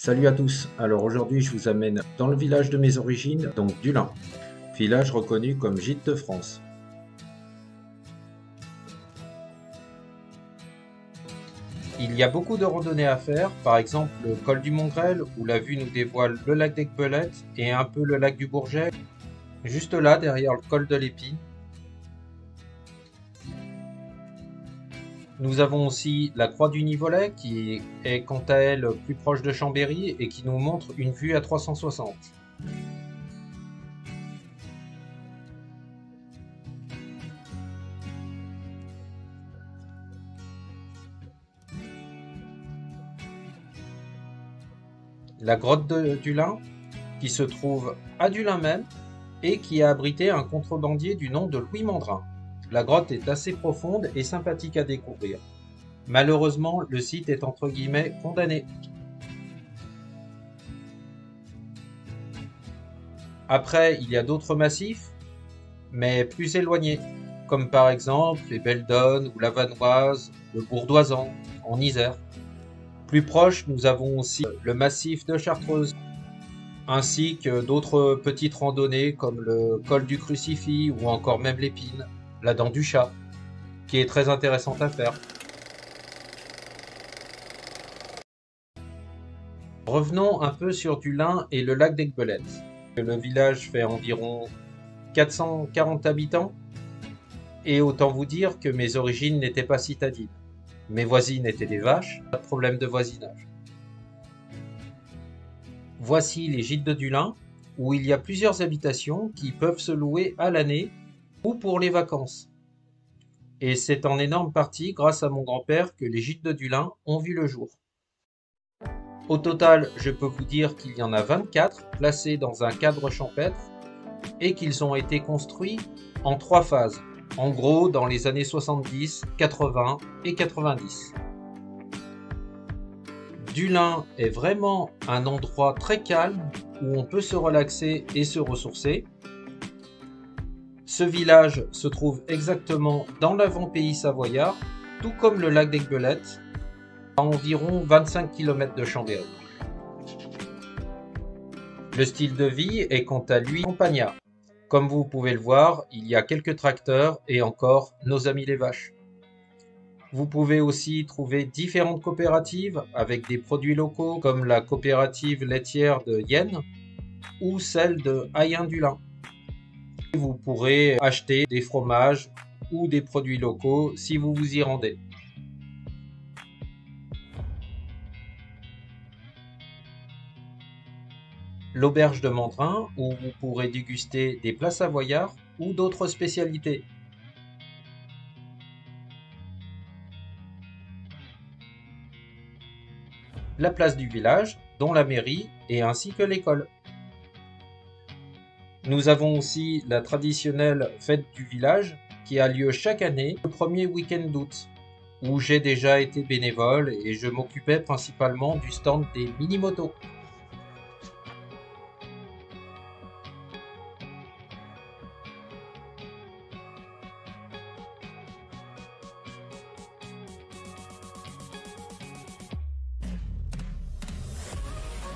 Salut à tous, alors aujourd'hui je vous amène dans le village de mes origines, donc Dulin, village reconnu comme Gîte de France. Il y a beaucoup de randonnées à faire, par exemple le col du Montgrel où la vue nous dévoile le lac d'Aiguebelette et un peu le lac du Bourget, juste là derrière le col de l'Épine. Nous avons aussi la croix du Nivolet qui est quant à elle plus proche de Chambéry et qui nous montre une vue à 360. La grotte de Dulin qui se trouve à Dulin même et qui a abrité un contrebandier du nom de Louis Mandrin. La grotte est assez profonde et sympathique à découvrir. Malheureusement, le site est entre guillemets condamné. Après, il y a d'autres massifs, mais plus éloignés, comme par exemple les Belledonnes ou la Vanoise, le Bourdoisan, en Isère. Plus proche, nous avons aussi le massif de Chartreuse, ainsi que d'autres petites randonnées comme le col du Crucifix ou encore même l'Épine, la dent du chat, qui est très intéressante à faire. Revenons un peu sur Dulin et le lac d'Aiguebelette. Le village fait environ 440 habitants et autant vous dire que mes origines n'étaient pas citadines. Mes voisines étaient des vaches, pas de problème de voisinage. Voici les gîtes de Dulin où il y a plusieurs habitations qui peuvent se louer à l'année ou pour les vacances. Et c'est en énorme partie grâce à mon grand-père que les gîtes de Dulin ont vu le jour. Au total, je peux vous dire qu'il y en a 24 placés dans un cadre champêtre et qu'ils ont été construits en 3 phases, en gros dans les années 70, 80 et 90. Dulin est vraiment un endroit très calme où on peut se relaxer et se ressourcer. Ce village se trouve exactement dans l'avant-pays savoyard, tout comme le lac d'Aiguebelette, à environ 25 km de Chambéry. Le style de vie est quant à lui campagnard. Comme vous pouvez le voir, il y a quelques tracteurs et encore nos amis les vaches. Vous pouvez aussi trouver différentes coopératives avec des produits locaux comme la coopérative laitière de Yenne ou celle de Hayen-Dulin. Vous pourrez acheter des fromages ou des produits locaux si vous vous y rendez. L'auberge de Mandrin où vous pourrez déguster des plats savoyards ou d'autres spécialités. La place du village, dont la mairie et ainsi que l'école. Nous avons aussi la traditionnelle fête du village qui a lieu chaque année le premier week-end d'août, où j'ai déjà été bénévole et je m'occupais principalement du stand des mini-motos.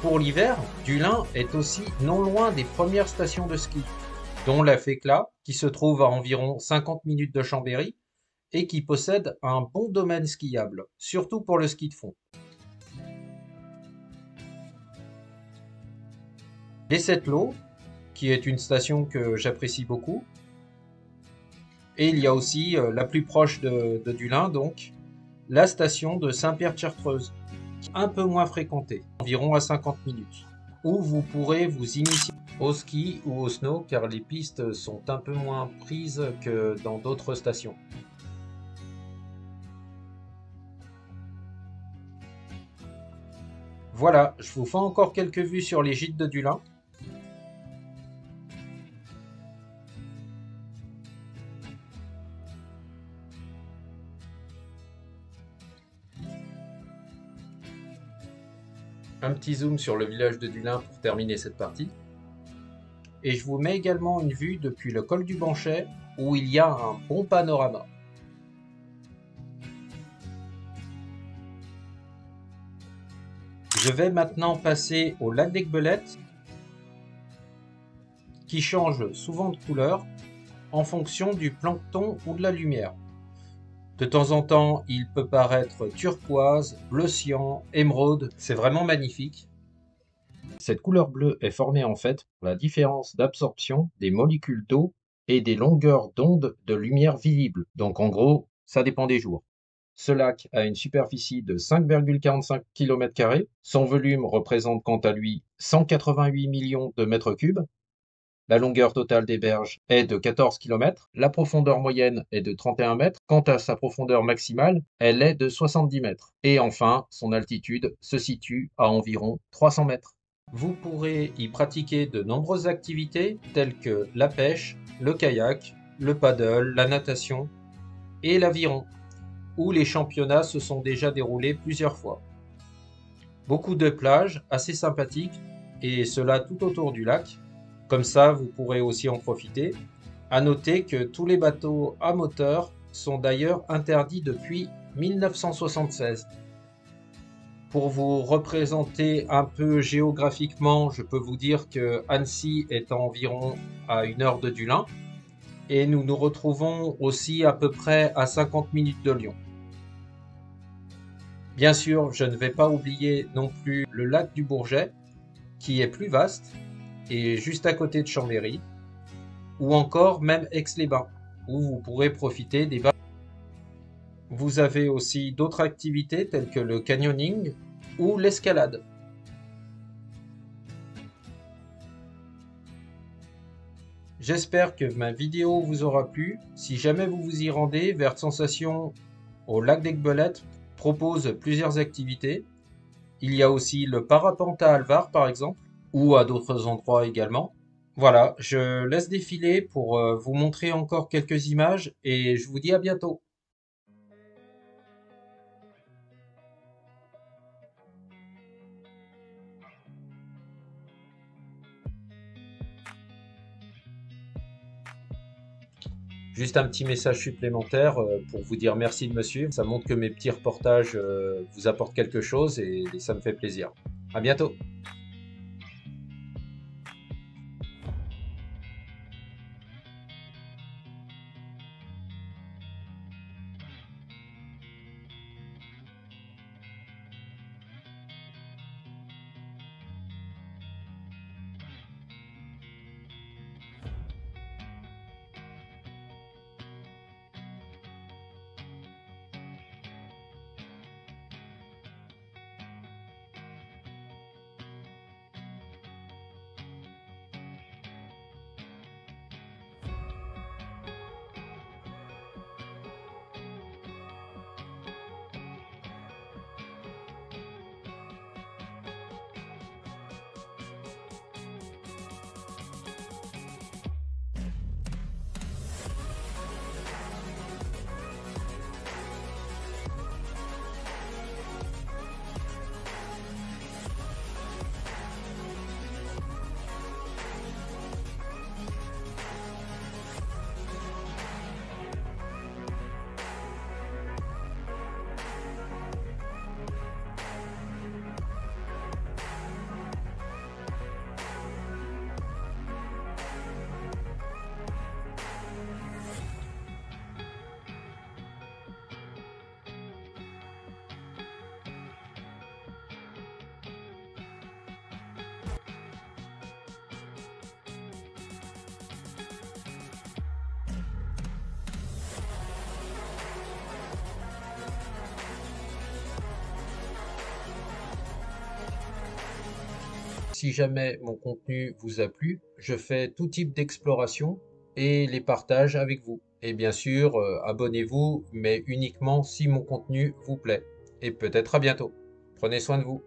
Pour l'hiver, Dulin est aussi non loin des premières stations de ski, dont la Fécla, qui se trouve à environ 50 minutes de Chambéry, et qui possède un bon domaine skiable, surtout pour le ski de fond. Les Sept-Lots, qui est une station que j'apprécie beaucoup, et il y a aussi la plus proche de Dulin, donc, la station de Saint-Pierre-de-Chartreuse, un peu moins fréquentée, environ à 50 minutes, où vous pourrez vous initier au ski ou au snow car les pistes sont un peu moins prises que dans d'autres stations. Voilà, je vous fais encore quelques vues sur les gîtes de Dulin. Un petit zoom sur le village de Dulin pour terminer cette partie. Et je vous mets également une vue depuis le col du Banchet où il y a un bon panorama. Je vais maintenant passer au lac d'Aigbelette, qui change souvent de couleur en fonction du plancton ou de la lumière. De temps en temps, il peut paraître turquoise, bleu cyan, émeraude, c'est vraiment magnifique. Cette couleur bleue est formée en fait par la différence d'absorption des molécules d'eau et des longueurs d'onde de lumière visible. Donc en gros, ça dépend des jours. Ce lac a une superficie de 5,45 km². Son volume représente quant à lui 188 millions de mètres cubes. La longueur totale des berges est de 14 km. La profondeur moyenne est de 31 mètres. Quant à sa profondeur maximale, elle est de 70 mètres. Et enfin, son altitude se situe à environ 300 mètres. Vous pourrez y pratiquer de nombreuses activités telles que la pêche, le kayak, le paddle, la natation et l'aviron, où les championnats se sont déjà déroulés plusieurs fois. Beaucoup de plages assez sympathiques, et cela tout autour du lac. Comme ça, vous pourrez aussi en profiter. À noter que tous les bateaux à moteur sont d'ailleurs interdits depuis 1976. Pour vous représenter un peu géographiquement, je peux vous dire que Annecy est environ à 1 heure de Dublin et nous nous retrouvons aussi à peu près à 50 minutes de Lyon. Bien sûr, je ne vais pas oublier non plus le lac du Bourget, qui est plus vaste et juste à côté de Chambéry, ou encore même Aix-les-Bains, où vous pourrez profiter des bas. Vous avez aussi d'autres activités telles que le canyoning ou l'escalade. J'espère que ma vidéo vous aura plu. Si jamais vous vous y rendez, Verte Sensation au lac d'Aigbelette propose plusieurs activités. Il y a aussi le parapente à Alvar par exemple, ou à d'autres endroits également. Voilà, je laisse défiler pour vous montrer encore quelques images et je vous dis à bientôt. Juste un petit message supplémentaire pour vous dire merci de me suivre. Ça montre que mes petits reportages vous apportent quelque chose et ça me fait plaisir. À bientôt. Si jamais mon contenu vous a plu, je fais tout type d'exploration et les partage avec vous. Et bien sûr, abonnez-vous, mais uniquement si mon contenu vous plaît. Et peut-être à bientôt. Prenez soin de vous.